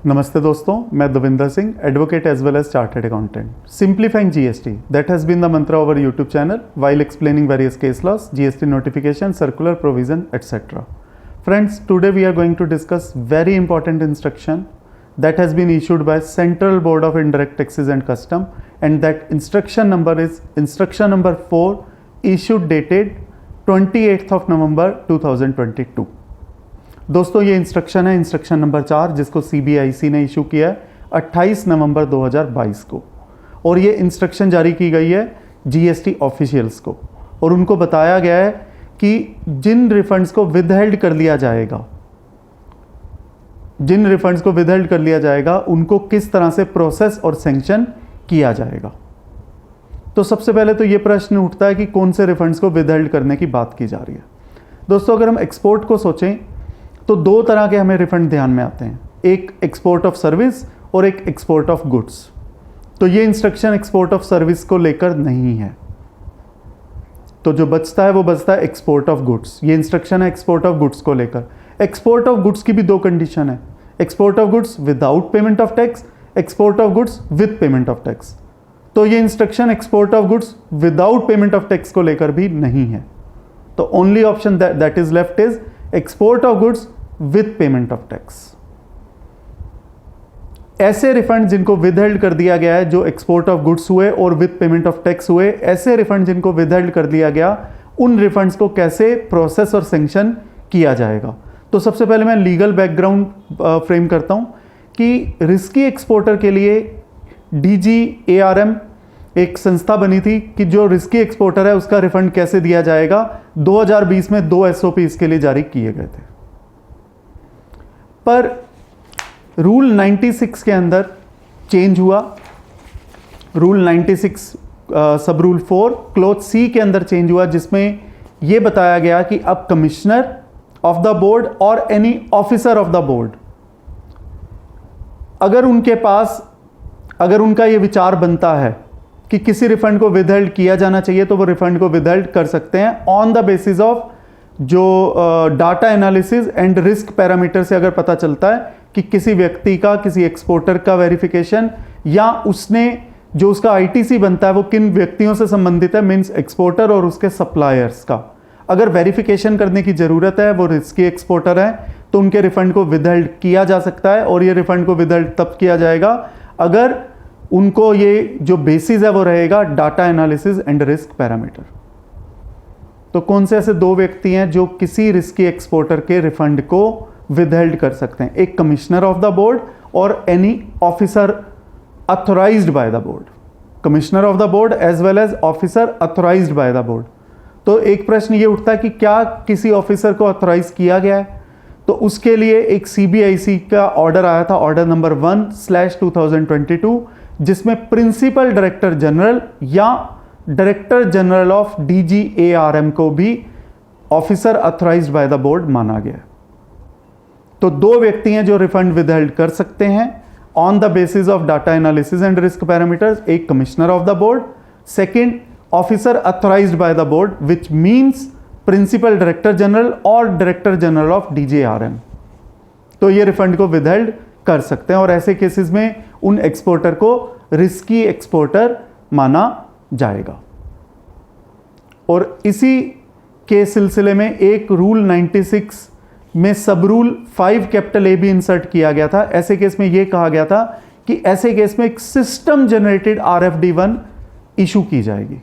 Namaste दोस्तों, मैं Davinder Singh, advocate as well as chartered accountant. Simplifying GST, that has been the mantra of our YouTube channel while explaining various case laws, GST notification, circular provision, etc. Friends, today we are going to discuss very important instruction that has been issued by Central Board of Indirect Taxes and Custom, and that instruction number is instruction number 4, issued dated 28th of November 2022. दोस्तों ये instruction है instruction number 4, जिसको CBIC ने issue किया है 28 नवंबर 2022 को, और ये इंस्ट्रक्शन जारी की गई है GST ऑफिशियल्स को, और उनको बताया गया है कि जिन रिफंड्स को विदहेल्ड कर लिया जाएगा उनको किस तरह से प्रोसेस और सैंक्शन किया जाएगा. तो सबसे पहले तो ये प्रश्न उठता है कि कौन से रिफंड्स को विदहेल्ड करने की बात की जा रही है. दोस्तों, अगर हम एक्सपोर्ट को सोचें तो दो तरह के हमें रिफंड ध्यान में आते हैं, एक एक्सपोर्ट ऑफ सर्विस और एक एक्सपोर्ट ऑफ गुड्स. तो ये इंस्ट्रक्शन एक्सपोर्ट ऑफ सर्विस को लेकर नहीं है, तो जो बचता है वो बचता है एक्सपोर्ट ऑफ गुड्स. ये इंस्ट्रक्शन है एक्सपोर्ट ऑफ गुड्स को लेकर. एक्सपोर्ट ऑफ गुड्स की भी दो कंडीशन है, export of goods without payment of tax, export of goods with payment of tax. तो ये instruction export of goods without payment of tax को लेकर भी नहीं है. तो only option that is left is export of goods with payment of tax. ऐसे refund जिनको विदहेल्ड कर दिया गया है, जो एक्सपोर्ट ऑफ गुड्स हुए और विद पेमेंट ऑफ टैक्स हुए, ऐसे रिफंड जिनको विदहेल्ड कर दिया गया, उन रिफंड्स को कैसे प्रोसेस और सैंक्शन किया जाएगा. तो सबसे पहले मैं लीगल बैकग्राउंड फ्रेम करता हूं कि रिस्की एक्सपोर्टर के लिए DGARM एक संस्था बनी थी कि जो रिस्की एक्सपोर्टर है उसका रिफंड कैसे दिया जाएगा. 2020 में 2 SOP इसके लिए जारी किए गए थे, पर रूल 96 के अंदर चेंज हुआ. रूल 96 सब रूल 4 क्लॉज C के अंदर चेंज हुआ, जिसमें यह बताया गया कि अब कमिश्नर ऑफ द बोर्ड और any officer of the board, अगर उनका यह विचार बनता है कि किसी रिफंड को विदहेल्ड किया जाना चाहिए, तो वो रिफंड को विदहेल्ड कर सकते हैं ऑन द बेसिस ऑफ जो data analysis and risk parameter से अगर पता चलता है कि किसी व्यक्ति का, किसी एक्सपोर्टर का वेरिफिकेशन, या उसने जो उसका ITC बनता है वो किन व्यक्तियों से संबंधित है, मींस एक्सपोर्टर और उसके सप्लायर्स का. अगर वेरिफिकेशन करने की ज़रूरत है, वो रिस्की एक्सपोर्टर है, तो उनके रिफंड को विदहेल्ड किया जा सकता है. और ये रिफंड को विदहेल्ड तब किया जाएगा अगर उनको ये जो बेसिस है वो रहेगा data analysis and risk parameter. तो कौन से ऐसे दो व्यक्ति हैं जो किसी रिस्की एक्सपोर्टर के रिफंड को विदहेल्ड कर सकते हैं? एक कमिश्नर ऑफ द बोर्ड और any officer authorised by the board. Commissioner of the board as well as officer authorised by the board. तो एक प्रश्न ये उठता है कि क्या किसी ऑफिसर को अथोराइज किया गया है? तो उसके लिए एक CBIC का ऑर्डर आया था, ऑर्डर नंबर 1/2022, जिसमें प्रिंसिपल डायरेक्टर जनरल या डायरेक्टर जनरल ऑफ DGARM को भी officer authorised by the board माना गया. तो दो व्यक्ति हैं जो रिफंड विदहेल्ड कर सकते हैं on the basis of data analysis and risk parameters. एक commissioner of the board, second officer authorised by the board, which means principal director general और डायरेक्टर जनरल ऑफ DGARM. तो ये रिफंड को withheld कर सकते हैं, और ऐसे केसेस में उन एक्सपोर्टर को रिस्की एक्सपोर्टर माना जाएगा. और इसी के सिलसिले में एक रूल 96 में सब रूल 5A भी इंसर्ट किया गया था. ऐसे केस में यह कहा गया था कि ऐसे केस में एक सिस्टम जनरेटेड RFD1 इशू की जाएगी.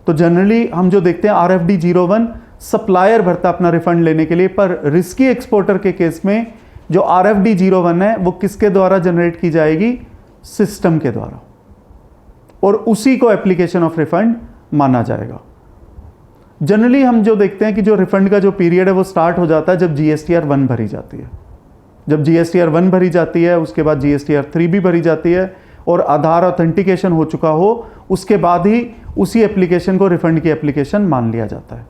तो जनरली हम जो देखते हैं RFD 01 सप्लायर भरता अपना रिफंड लेने के लिए, पर रिस्की एक्सपोर्टर के केस में जो RFD 01 है वो किसके द्वारा जनरेट की जाएगी? सिस्टम के द्वारा, और उसी को एप्लीकेशन ऑफ रिफंड माना जाएगा. जनरली हम जो देखते हैं कि जो रिफंड का जो पीरियड है वो स्टार्ट हो जाता है जब GSTR 1 भरी जाती है. जब GSTR 1 भरी जाती है, उसके बाद GSTR 3 भी भरी जाती है, और आधार ऑथेंटिकेशन हो चुका हो, उसके बाद ही उसी एप्लीकेशन को रिफंड की एप्लीकेशन मान लिया जाता है.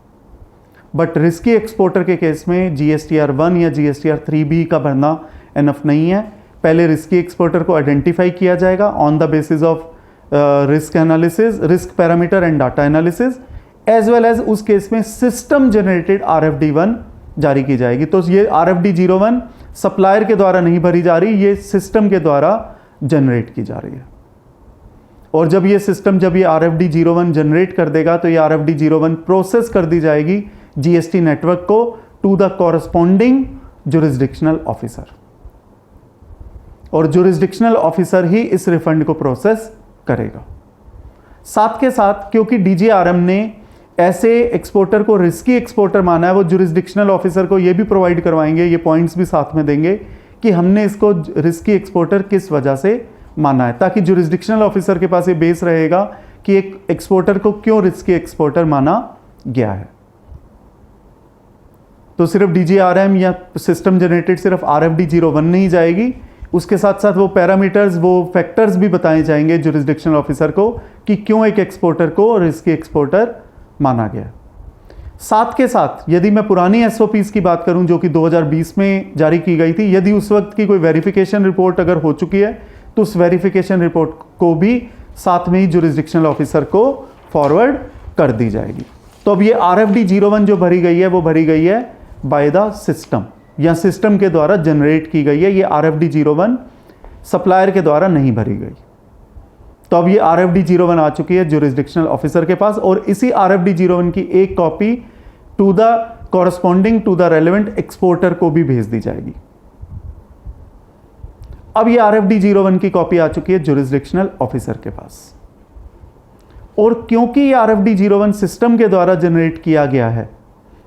बट रिस्की एक्सपोर्टर के केस में GSTR 1 या GSTR 3B का भरना एनफ नहीं है. पहले रिस्की एक्सपोर्टर को आइडेंटिफाई किया जाएगा on the basis of risk analysis, risk parameter and data analysis, as well as उस केस में सिस्टम जनरेटेड RFD1 जारी की जाएगी। तो ये RFD 01 सप्लायर के द्वारा नहीं भरी जा रही, ये सिस्टम के द्वारा जनरेट की जा रही है। और जब ये सिस्टम जब ये RFD 01 जनरेट कर देगा तो ये RFD 01 प्रोसेस कर दी जाएगी GST नेटवर्क को to the corresponding jurisdictional officer, और जुरिस्डिक्शनल ऑफिसर ही इस रिफंड को प्रोसेस करेगा। साथ के साथ क्योंकि DGRM ने ऐसे एक्सपोर्टर को रिस्की एक्सपोर्टर माना है, वो जुरिस्डिक्शनल ऑफिसर को ये भी प्रोवाइड करवाएंगे, ये पॉइंट्स भी साथ में देंगे कि हमने इसको रिस्की एक्सपोर्टर किस वजह से माना है, ताकि जुरिस्डिक्शनल ऑफिसर के पास ये बेस रहेगा कि एक एक्सपोर्टर को क्यों रिस्की एक्सपोर्टर माना गया है। तो सिर्फ DGRM या सिस्टम जनरेटेड सिर्फ RFD 01 नहीं जाएगी, उसके साथ साथ वो पैरामीटर्स, वो फैक्टर्स भी बताए जाएंगे जुरिस्डिक्शनल ऑफिसर को कि क्यों एक एक्सपोर्टर को रिस्की एक्सपोर्टर माना गया। साथ के साथ यदि मैं पुरानी SOPs की बात करूं जो कि 2020 में जारी की गई थी, यदि उस वक्त की कोई वेरिफिकेशन रिपोर्ट अगर हो चुकी है तो उस वेरिफिकेशन रिपोर्ट को भी साथ में ही जुरिस्डिक्शनल ऑफिसर को फॉरवर्ड कर दी जाएगी। तो अब ये RFD 01 जो भरी गई है वो भरी गई है बाय द सिस्टम, या सिस्टम के द्वारा जनरेट की गई है। ये RFD 01 सप्लायर के द्वारा नहीं भरी गई। तो अब ये RFD 01 आ चुकी है जुरिस्डिक्शनल ऑफिसर के पास, और इसी RFD 01 की एक copy to the corresponding to the relevant exporter को भी भेज दी जाएगी। अब ये RFD 01 की कॉपी आ चुकी है जुरिस्डिक्शनल ऑफिसर के पास, और क्योंकि ये RFD 01 सिस्टम के द्वारा जनरेट किया गया है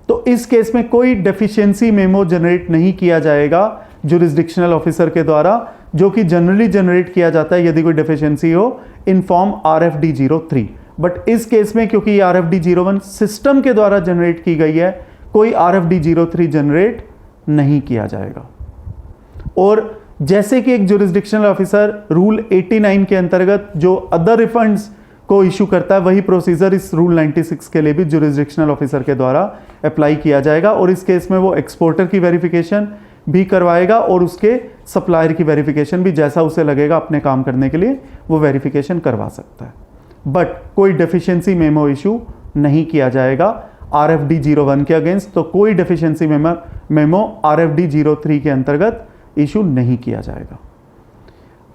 तो इस केस में कोई डेफिशिएंसी मेमो जनरेट नहीं किया जाएगा जुरिस्डिक्शनल ऑफिसर के द्वारा, जो कि जनरली जनरेट किया जाता है यदि कोई डेफिशिएंसी हो इन फॉर्म RFD 03। बट इस केस में क्योंकि ये RFD 01 सिस्टम के द्वारा जनरेट की गई है, कोई RFD 03 जनरेट नहीं किया जाएगा। और जैसे कि एक जुरिस्डिक्शनल ऑफिसर रूल 89 के अंतर्गत जो अदर रिफंड्स को इशू करता है, वही प्रोसीजर इस रूल 96 के लिए भी जुरिस्डिक्शनल ऑफिसर के द्वारा अप्लाई किया जाएगा। और इस केस में वो एक्सपोर्टर की वेरिफिकेशन भी करवाएगा और उसके सप्लायर की वेरिफिकेशन भी, जैसा उसे लगेगा अपने काम करने के लिए वो वेरिफिकेशन करवा सकता है। बट कोई डेफिशिएंसी मेमो इशू नहीं किया जाएगा RFD 01 के अगेंस्ट, तो कोई डेफिशिएंसी मेमो RFD 03 के अंतर्गत इशू नहीं किया जाएगा।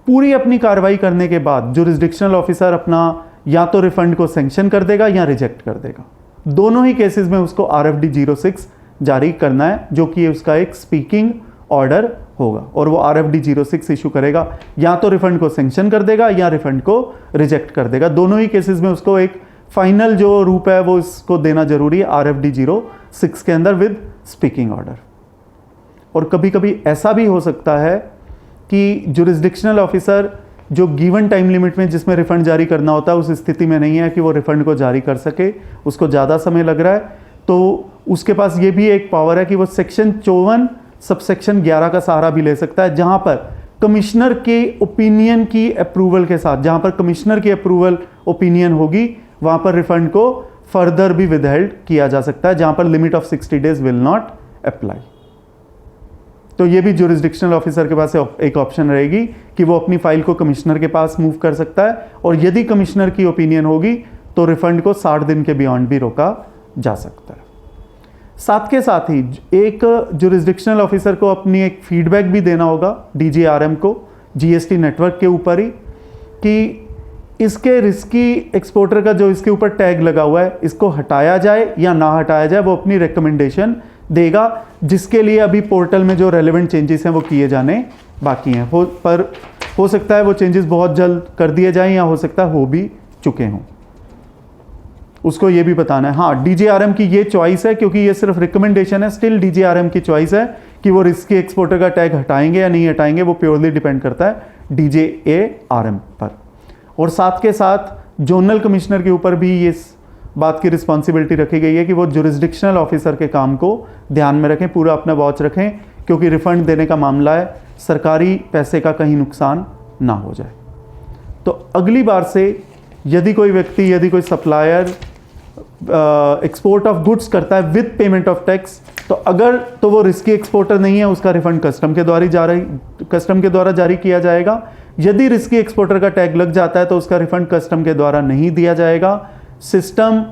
पूरी अपनी कार्रवाई करने के बाद जुरिस्डिक्शनल ऑफिसर अपना या तो रिफंड को सैंक्शन कर देगा या रिजेक्ट कर देगा। दोनों ही केसेस में उसको RFD 06 जारी करना है, जो कि उसका एक स्पीकिंग ऑर्डर होगा, और वो RFD 06 इशू करेगा, या तो रिफंड को सैंक्शन कर देगा या रिफंड को रिजेक्ट कर देगा। दोनों ही केसेस में उसको एक फाइनल जो रूप है वो इसको देना जरूरी है RFD 06 के अंदर विद स्पीकिंग ऑर्डर। और कभी कभी ऐसा भी हो सकता है कि जुरिस्डिक्शनल ऑफिसर जो गिवन टाइम लिमिट में जिसमें रिफंड जारी करना होता है उस स्थिति में नहीं है कि वो रिफंड को जारी कर सके, उसको ज़्यादा समय लग रहा है, तो उसके पास ये भी एक पावर है कि वो सेक्शन 54 सबसेक्शन 11 का सहारा भी ले सकता है, जहां पर कमिश्नर के ओपिनियन की अप्रूवल के साथ, जहां पर कमिश्नर की अप्रूवल ओपिनियन होगी वहां पर रिफंड को फर्दर भी विदहेल्ड किया जा सकता है, जहां पर limit of 60 days will not apply. तो ये भी जुरिस्डिक्शनल ऑफिसर के पास एक ऑप्शन रहेगी कि वो अपनी फाइल को कमिश्नर के पास मूव कर सकता है, और यदि कमिश्नर की ओपिनियन होगी तो रिफंड को 60 दिन के बियॉन्ड भी रोका जा सकता है। साथ के साथ ही एक जुरिस्डिक्शनल ऑफिसर को अपनी एक फीडबैक भी देना होगा DGRM को GST नेटवर्क के ऊपर ही, कि इसके रिस्की एक्सपोर्टर का जो इसके ऊपर टैग लगा हुआ है इसको हटाया जाए या ना हटाया जाए, वो अपनी रिकमेंडेशन देगा, जिसके लिए अभी पोर्टल में जो रेलेवेंट चेंजेस हैं वो किए जाने बाकी हैं। हो सकता है वो चेंजेस बहुत जल्द कर दिए जाएं, या हो सकता है हो भी चुके हों, उसको ये भी बताना है। हाँ, DGRM की ये चॉइस है, क्योंकि ये सिर्फ रिकमेंडेशन है, स्टिल DGRM की चॉइस है कि वो रिस्की एक्सपोर्टर का टैग हटाएंगे या नहीं हटाएंगे, वो प्योरली डिपेंड करता है DGARM पर। और साथ के साथ जोनल कमिश्नर के ऊपर भी ये बात की रिस्पॉन्सिबिलिटी रखी गई है कि वो जुरिस्डिक्शनल ऑफिसर के काम को ध्यान में रखें, पूरा अपना वॉच रखें, क्योंकि रिफंड देने का मामला है, सरकारी पैसे का कहीं नुकसान ना हो जाए। तो अगली बार से यदि कोई व्यक्ति, यदि कोई सप्लायर एक्सपोर्ट ऑफ गुड्स करता है विद पेमेंट ऑफ टैक्स, तो वो रिस्की एक्सपोर्टर नहीं है, उसका रिफंड कस्टम के द्वारा जारी किया जाएगा। यदि रिस्की एक्सपोर्टर का टैग लग जाता है तो उसका रिफंड कस्टम के द्वारा नहीं दिया जाएगा। सिस्टम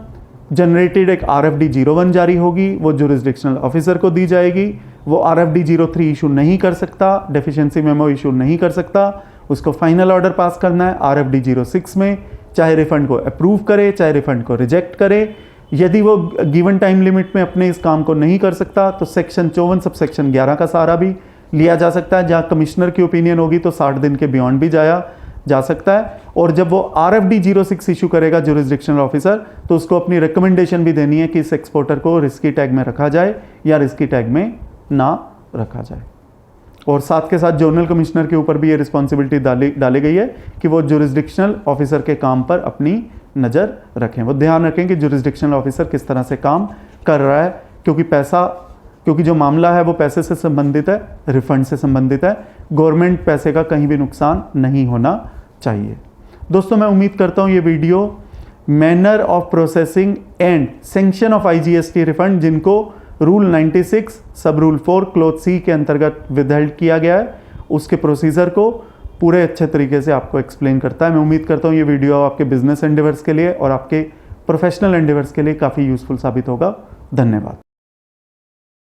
जनरेटेड एक RFD 01 जारी होगी, वो जुरिस्डिक्शनल ऑफिसर को दी जाएगी, वो RFD 03 इशू नहीं कर सकता, डेफिशिएंसी मेमो इशू नहीं कर सकता, उसको फाइनल ऑर्डर पास करना है RFD 06 में, चाहे रिफंड को अप्रूव करे चाहे रिफंड को रिजेक्ट करे। यदि वो गिवन टाइम लिमिट में अपने इस काम को नहीं कर सकता तो सेक्शन 54 सब सेक्शन 11 का सहारा भी लिया जा सकता है, जहाँ कमिश्नर की ओपिनियन होगी तो 60 दिन के बियॉन्ड भी जाया जा सकता है। और जब वो RFD 06 इशू करेगा जुरिस्डिक्शनल ऑफिसर, तो उसको अपनी रिकमेंडेशन भी देनी है कि इस एक्सपोर्टर को रिस्की टैग में रखा जाए या रिस्की टैग में ना रखा जाए। और साथ के साथ जोनल कमिश्नर के ऊपर भी ये रिस्पॉन्सिबिलिटी डाली गई है कि वो जुरिस्डिक्शनल ऑफिसर के काम पर अपनी नज़र रखें। वो ध्यान रखें कि जुरिस्डिक्शनल ऑफिसर किस तरह से काम कर रहा है, क्योंकि जो मामला है वो पैसे से संबंधित है, रिफंड से संबंधित है। गवर्नमेंट पैसे का कहीं भी नुकसान नहीं होना चाहिए। दोस्तों, मैं उम्मीद करता हूँ ये video manner of processing and sanction of IGST refund, जिनको रूल 96 सब रूल 4 क्लॉज C के अंतर्गत विदहेल्ड किया गया है, उसके प्रोसीजर को पूरे अच्छे तरीके से आपको एक्सप्लेन करता है। मैं उम्मीद करता हूँ ये वीडियो आपके बिजनेस एंडेवर्स के लिए और आपके प्रोफेशनल एंडेवर्स के लिए काफ़ी यूजफुल साबित होगा। धन्यवाद।